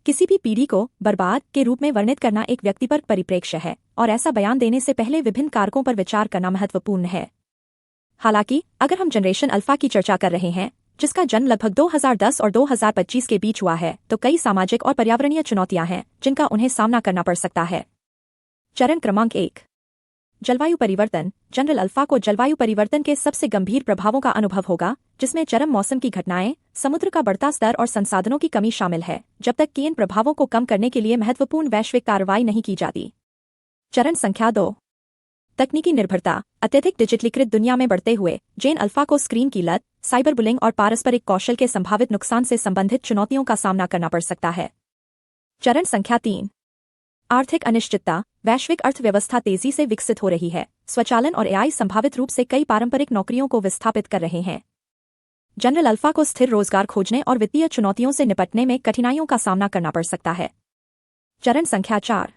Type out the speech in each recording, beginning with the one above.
किसी भी पीढ़ी को बर्बाद के रूप में वर्णित करना एक व्यक्तिपरक परिप्रेक्ष्य है और ऐसा बयान देने से पहले विभिन्न कारकों पर विचार करना महत्वपूर्ण है। हालांकि अगर हम जनरेशन अल्फा की चर्चा कर रहे हैं, जिसका जन्म लगभग 2010 और 2025 के बीच हुआ है, तो कई सामाजिक और पर्यावरणीय चुनौतियां हैं जिनका उन्हें सामना करना पड़ सकता है। चरण क्रमांक 1, जलवायु परिवर्तन। जनरल अल्फा को जलवायु परिवर्तन के सबसे गंभीर प्रभावों का अनुभव होगा, जिसमें चरम मौसम की घटनाएं, समुद्र का बढ़ता स्तर और संसाधनों की कमी शामिल है, जब तक कि इन प्रभावों को कम करने के लिए महत्वपूर्ण वैश्विक कार्रवाई नहीं की जाती। चरण संख्या 2, तकनीकी निर्भरता। अत्यधिक डिजिटलीकृत दुनिया में बढ़ते हुए जेन अल्फा को स्क्रीन की लत, साइबर बुलिंग और पारस्परिक कौशल के संभावित नुकसान से संबंधित चुनौतियों का सामना करना पड़ सकता है। चरण संख्या 3, आर्थिक अनिश्चितता। वैश्विक अर्थव्यवस्था तेजी से विकसित हो रही है। स्वचालन और एआई संभावित रूप से कई पारंपरिक नौकरियों को विस्थापित कर रहे हैं। जनरल अल्फा को स्थिर रोजगार खोजने और वित्तीय चुनौतियों से निपटने में कठिनाइयों का सामना करना पड़ सकता है। चरण संख्या 4,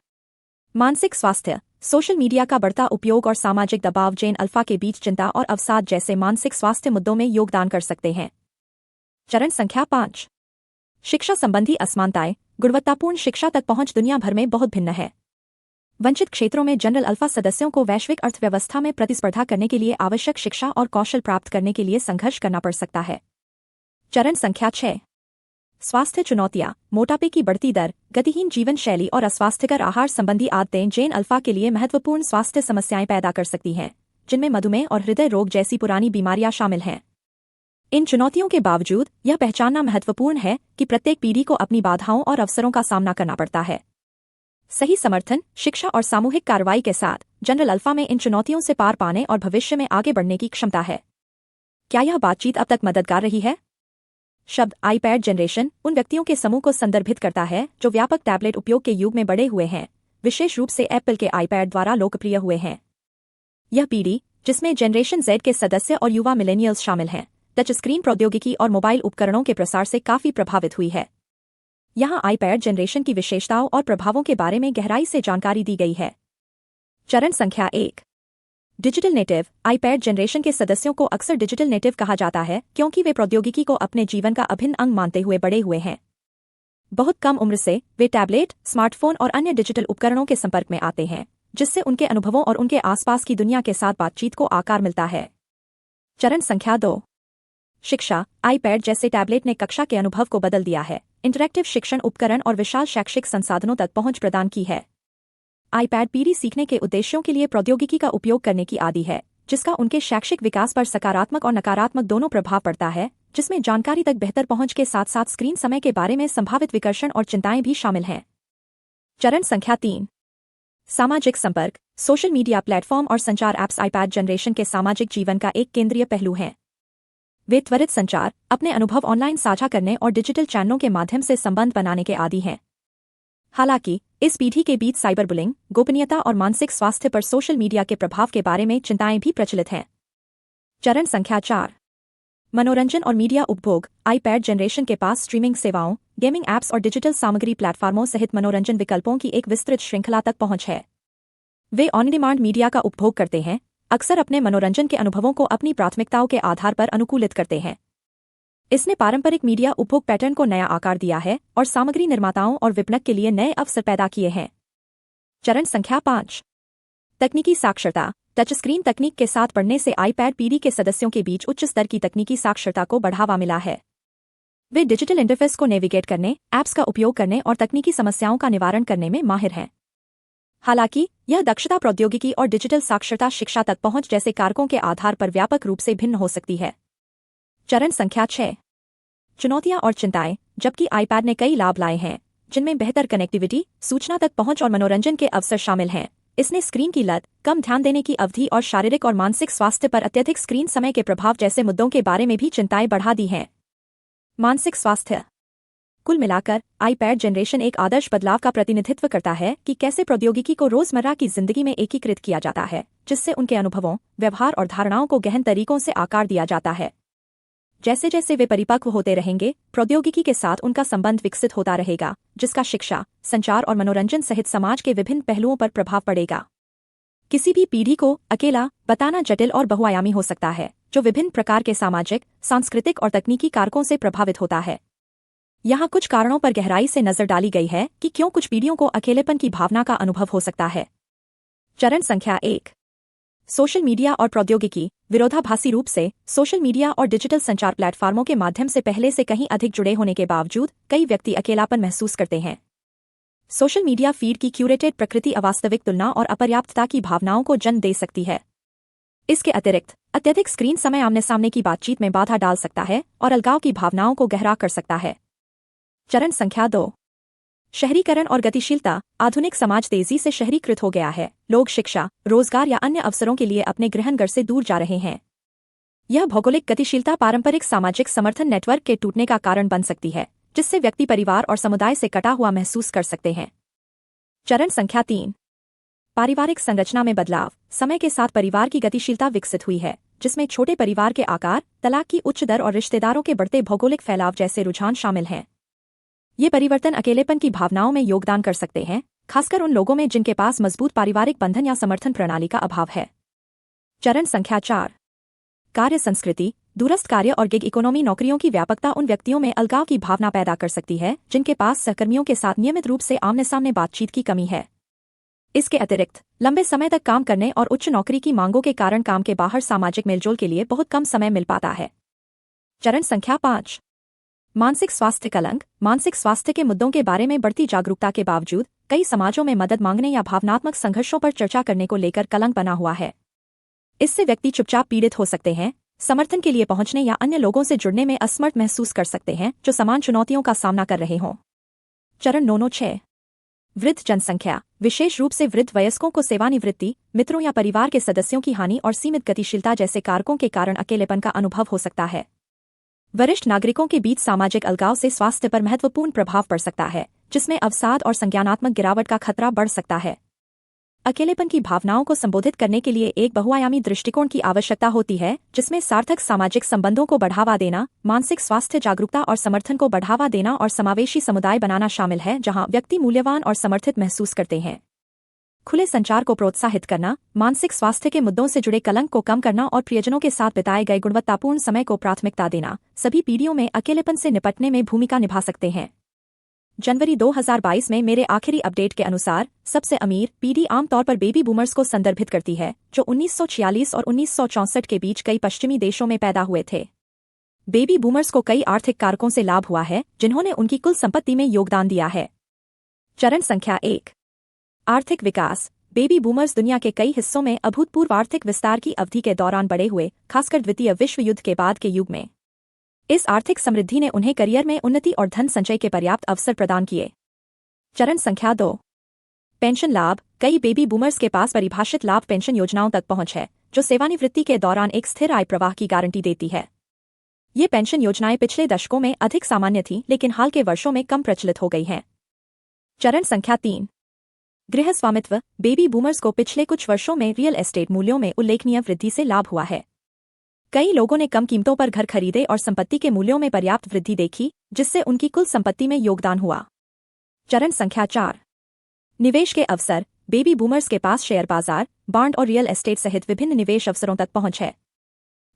मानसिक स्वास्थ्य। सोशल मीडिया का बढ़ता उपयोग और सामाजिक दबाव जेन अल्फा के बीच चिंता और अवसाद जैसे मानसिक स्वास्थ्य मुद्दों में योगदान कर सकते हैं। चरण संख्या 5, शिक्षा संबंधी असमानताएं। गुणवत्तापूर्ण शिक्षा तक पहुंच दुनिया भर में बहुत भिन्न है। वंचित क्षेत्रों में जनरल अल्फा सदस्यों को वैश्विक अर्थव्यवस्था में प्रतिस्पर्धा करने के लिए आवश्यक शिक्षा और कौशल प्राप्त करने के लिए संघर्ष करना पड़ सकता है। चरण संख्या 6, स्वास्थ्य चुनौतियां। मोटापे की बढ़ती दर, गतिहीन जीवन शैली और अस्वास्थ्यकर आहार संबंधी आदतें जेन अल्फा के लिए महत्वपूर्ण स्वास्थ्य समस्याएं पैदा कर सकती हैं, जिनमें मधुमेह और हृदय रोग जैसी पुरानी बीमारियां शामिल हैं। इन चुनौतियों के बावजूद यह पहचानना महत्वपूर्ण है कि प्रत्येक पीढ़ी को अपनी बाधाओं और अवसरों का सामना करना पड़ता है। सही समर्थन, शिक्षा और सामूहिक कार्रवाई के साथ जनरल अल्फा में इन चुनौतियों से पार पाने और भविष्य में आगे बढ़ने की क्षमता है। क्या यह बातचीत अब तक मददगार रही है? शब्द आईपैड जनरेशन उन व्यक्तियों के समूह को संदर्भित करता है जो व्यापक टैबलेट उपयोग के युग में बड़े हुए हैं, विशेष रूप से एप्पल के आईपैड द्वारा लोकप्रिय हुए हैं। यह पीढ़ी, जिसमें जनरेशन जेड के सदस्य और युवा मिलेनियल्स शामिल हैं, टच स्क्रीन प्रौद्योगिकी और मोबाइल उपकरणों के प्रसार से काफी प्रभावित हुई है। यहाँ आईपैड जनरेशन की विशेषताओं और प्रभावों के बारे में गहराई से जानकारी दी गई है। चरण संख्या 1, डिजिटल नेटिव। आईपैड जनरेशन के सदस्यों को अक्सर डिजिटल नेटिव कहा जाता है क्योंकि वे प्रौद्योगिकी को अपने जीवन का अभिन्न अंग मानते हुए बड़े हुए हैं। बहुत कम उम्र से वे टैबलेट, स्मार्टफोन और अन्य डिजिटल उपकरणों के संपर्क में आते हैं, जिससे उनके अनुभवों और उनके आसपास की दुनिया के साथ बातचीत को आकार मिलता है। चरण संख्या 2, शिक्षा। आईपैड जैसे टैबलेट ने कक्षा के अनुभव को बदल दिया है। इंटरैक्टिव शिक्षण उपकरण और विशाल शैक्षिक संसाधनों तक पहुंच प्रदान की है। आईपैड पीढ़ी सीखने के उद्देश्यों के लिए प्रौद्योगिकी का उपयोग करने की आदी है, जिसका उनके शैक्षिक विकास पर सकारात्मक और नकारात्मक दोनों प्रभाव पड़ता है, जिसमें जानकारी तक बेहतर पहुंच के साथ साथ स्क्रीन समय के बारे में संभावित विकर्षण और चिंताएं भी शामिल हैं। चरण संख्या 3, सामाजिक संपर्क। सोशल मीडिया प्लेटफॉर्म और संचार ऐप्स आईपैड जनरेशन के सामाजिक जीवन का एक केंद्रीय पहलू हैं। वे त्वरित संचार, अपने अनुभव ऑनलाइन साझा करने और डिजिटल चैनलों के माध्यम से संबंध बनाने के आदी हैं। हालांकि इस पीढ़ी के बीच साइबर बुलिंग, गोपनीयता और मानसिक स्वास्थ्य पर सोशल मीडिया के प्रभाव के बारे में चिंताएं भी प्रचलित हैं। चरण संख्या 4, मनोरंजन और मीडिया उपभोग। आईपैड जनरेशन के पास स्ट्रीमिंग सेवाओं, गेमिंग ऐप्स और डिजिटल सामग्री प्लेटफॉर्मों सहित मनोरंजन विकल्पों की एक विस्तृत श्रृंखला तक पहुंच है। वे ऑन डिमांड मीडिया का उपभोग करते हैं, अक्सर अपने मनोरंजन के अनुभवों को अपनी प्राथमिकताओं के आधार पर अनुकूलित करते हैं। इसने पारंपरिक मीडिया उपभोग पैटर्न को नया आकार दिया है और सामग्री निर्माताओं और विपणक के लिए नए अवसर पैदा किए हैं। चरण संख्या 5, तकनीकी साक्षरता। टच स्क्रीन तकनीक के साथ बढ़ने से आईपैड पीढ़ी के सदस्यों के बीच उच्च स्तर की तकनीकी साक्षरता को बढ़ावा मिला है। वे डिजिटल इंटरफेस को नेविगेट करने, ऐप्स का उपयोग करने और तकनीकी समस्याओं का निवारण करने में माहिर हैं। हालांकि यह दक्षता प्रौद्योगिकी और डिजिटल साक्षरता शिक्षा तक पहुंच जैसे कारकों के आधार पर व्यापक रूप से भिन्न हो सकती है। चरण संख्या 6, चुनौतियां और चिंताएं। जबकि आईपैड ने कई लाभ लाए हैं, जिनमें बेहतर कनेक्टिविटी, सूचना तक पहुंच और मनोरंजन के अवसर शामिल हैं, इसने स्क्रीन की लत, कम ध्यान देने की अवधि और शारीरिक और मानसिक स्वास्थ्य पर अत्यधिक स्क्रीन समय के प्रभाव जैसे मुद्दों के बारे में भी चिंताएं बढ़ा दी हैं। मानसिक स्वास्थ्य। कुल मिलाकर आईपैड जनरेशन एक आदर्श बदलाव का प्रतिनिधित्व करता है कि कैसे प्रौद्योगिकी को रोजमर्रा की जिंदगी में एकीकृत किया जाता है, जिससे उनके अनुभवों, व्यवहार और धारणाओं को गहन तरीकों से आकार दिया जाता है। जैसे जैसे वे परिपक्व होते रहेंगे, प्रौद्योगिकी के साथ उनका संबंध विकसित होता रहेगा, जिसका शिक्षा, संचार और मनोरंजन सहित समाज के विभिन्न पहलुओं पर प्रभाव पड़ेगा। किसी भी पीढ़ी को अकेला बताना जटिल और बहुआयामी हो सकता है, जो विभिन्न प्रकार के सामाजिक, सांस्कृतिक और तकनीकी कारकों से प्रभावित होता है। यहाँ कुछ कारणों पर गहराई से नजर डाली गई है कि क्यों कुछ पीढ़ियों को अकेलेपन की भावना का अनुभव हो सकता है। चरण संख्या 1। सोशल मीडिया और प्रौद्योगिकी। विरोधाभासी रूप से सोशल मीडिया और डिजिटल संचार प्लेटफॉर्मों के माध्यम से पहले से कहीं अधिक जुड़े होने के बावजूद कई व्यक्ति अकेलापन महसूस करते हैं। सोशल मीडिया फीड की क्यूरेटेड प्रकृति अवास्तविक तुलना और अपर्याप्तता की भावनाओं को जन्म दे सकती है। इसके अतिरिक्त अत्यधिक स्क्रीन समय आमने सामने की बातचीत में बाधा डाल सकता है और अलगाव की भावनाओं को गहरा कर सकता है। चरण संख्या 2। शहरीकरण और गतिशीलता। आधुनिक समाज तेजी से शहरीकृत हो गया है। लोग शिक्षा, रोजगार या अन्य अवसरों के लिए अपने गृहनगर से दूर जा रहे हैं। यह भौगोलिक गतिशीलता पारंपरिक सामाजिक समर्थन नेटवर्क के टूटने का कारण बन सकती है, जिससे व्यक्ति परिवार और समुदाय से कटा हुआ महसूस कर सकते हैं। चरण संख्या 3। पारिवारिक संरचना में बदलाव। समय के साथ परिवार की गतिशीलता विकसित हुई है, जिसमें छोटे परिवार के आकार, तलाक की उच्च दर और रिश्तेदारों के बढ़ते भौगोलिक फैलाव जैसे रुझान शामिल हैं। ये परिवर्तन अकेलेपन की भावनाओं में योगदान कर सकते हैं, खासकर उन लोगों में जिनके पास मजबूत पारिवारिक बंधन या समर्थन प्रणाली का अभाव है। चरण संख्या 4। कार्य संस्कृति। दूरस्थ कार्य और गिग इकोनॉमी नौकरियों की व्यापकता उन व्यक्तियों में अलगाव की भावना पैदा कर सकती है जिनके पास सहकर्मियों के साथ नियमित रूप से आमने सामने बातचीत की कमी है। इसके अतिरिक्त लंबे समय तक काम करने और उच्च नौकरी की मांगों के कारण काम के बाहर सामाजिक मेलजोल के लिए बहुत कम समय मिल पाता है। चरण संख्या 5। मानसिक स्वास्थ्य कलंक। मानसिक स्वास्थ्य के मुद्दों के बारे में बढ़ती जागरूकता के बावजूद कई समाजों में मदद मांगने या भावनात्मक संघर्षों पर चर्चा करने को लेकर कलंक बना हुआ है। इससे व्यक्ति चुपचाप पीड़ित हो सकते हैं, समर्थन के लिए पहुंचने या अन्य लोगों से जुड़ने में असमर्थ महसूस कर सकते हैं जो समान चुनौतियों का सामना कर रहे हों। चरण 9-6। वृद्ध जनसंख्या। विशेष रूप से वृद्ध वयस्कों को सेवानिवृत्ति, मित्रों या परिवार के सदस्यों की हानि और सीमित गतिशीलता जैसे कारकों के कारण अकेलेपन का अनुभव हो सकता है। वरिष्ठ नागरिकों के बीच सामाजिक अलगाव से स्वास्थ्य पर महत्वपूर्ण प्रभाव पड़ सकता है, जिसमें अवसाद और संज्ञानात्मक गिरावट का खतरा बढ़ सकता है। अकेलेपन की भावनाओं को संबोधित करने के लिए एक बहुआयामी दृष्टिकोण की आवश्यकता होती है, जिसमें सार्थक सामाजिक संबंधों को बढ़ावा देना, मानसिक स्वास्थ्य जागरूकता और समर्थन को बढ़ावा देना और समावेशी समुदाय बनाना शामिल है जहां व्यक्ति मूल्यवान और समर्थित महसूस करते हैं। खुले संचार को प्रोत्साहित करना, मानसिक स्वास्थ्य के मुद्दों से जुड़े कलंक को कम करना और प्रियजनों के साथ बिताए गए गुणवत्तापूर्ण समय को प्राथमिकता देना सभी पीढ़ियों में अकेलेपन से निपटने में भूमिका निभा सकते हैं। जनवरी 2022 में मेरे आखिरी अपडेट के अनुसार सबसे अमीर पीढ़ी आमतौर पर बेबी बूमर्स को संदर्भित करती है, जो 1946 और 1964 के बीच कई पश्चिमी देशों में पैदा हुए थे। बेबी बूमर्स को कई आर्थिक कारकों से लाभ हुआ है, जिन्होंने उनकी कुल संपत्ति में योगदान दिया है। चरण संख्या 1। आर्थिक विकास। बेबी बूमर्स दुनिया के कई हिस्सों में अभूतपूर्व आर्थिक विस्तार की अवधि के दौरान बड़े हुए, खासकर द्वितीय विश्व युद्ध के बाद के युग में। इस आर्थिक समृद्धि ने उन्हें करियर में उन्नति और धन संचय के पर्याप्त अवसर प्रदान किए। चरण संख्या 2। पेंशन लाभ। कई बेबी बूमर्स के पास परिभाषित लाभ पेंशन योजनाओं तक पहुंच है, जो सेवानिवृत्ति के दौरान एक स्थिर आय प्रवाह की गारंटी देती है। ये पेंशन योजनाएं पिछले दशकों में अधिक सामान्य थीं, लेकिन हाल के वर्षों में कम प्रचलित हो गई हैं। चरण संख्या 3। गृह स्वामित्व। बेबी बूमर्स को पिछले कुछ वर्षों में रियल एस्टेट मूल्यों में उल्लेखनीय वृद्धि से लाभ हुआ है। कई लोगों ने कम कीमतों पर घर खरीदे और संपत्ति के मूल्यों में पर्याप्त वृद्धि देखी, जिससे उनकी कुल संपत्ति में योगदान हुआ। चरण संख्या 4। निवेश के अवसर। बेबी बूमर्स के पास शेयर बाजार, बॉन्ड और रियल एस्टेट सहित विभिन्न निवेश अवसरों तक पहुंच है।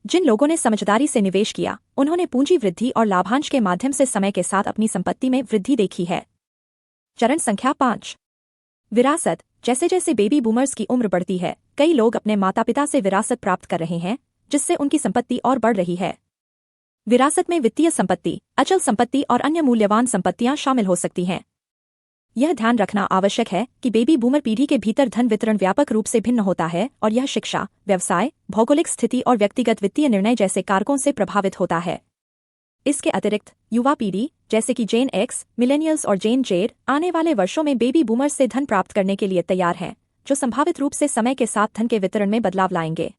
जिन लोगों ने समझदारी से निवेश किया, उन्होंने पूंजी वृद्धि और लाभांश के माध्यम से समय के साथ अपनी संपत्ति में वृद्धि देखी है। चरण संख्या 5। विरासत। जैसे जैसे बेबी बूमर्स की उम्र बढ़ती है, कई लोग अपने माता पिता से विरासत प्राप्त कर रहे हैं, जिससे उनकी संपत्ति और बढ़ रही है। विरासत में वित्तीय संपत्ति, अचल संपत्ति और अन्य मूल्यवान संपत्तियां शामिल हो सकती हैं। यह ध्यान रखना आवश्यक है कि बेबी बूमर पीढ़ी के भीतर धन वितरण व्यापक रूप से भिन्न होता है और यह शिक्षा, व्यवसाय, भौगोलिक स्थिति और व्यक्तिगत वित्तीय निर्णय जैसे कारकों से प्रभावित होता है। इसके अतिरिक्त युवा पीढ़ी, जैसे कि जेन एक्स, मिलेनियल्स और जेन जेड, आने वाले वर्षों में बेबी बूमर्स से धन प्राप्त करने के लिए तैयार हैं, जो संभावित रूप से समय के साथ धन के वितरण में बदलाव लाएंगे।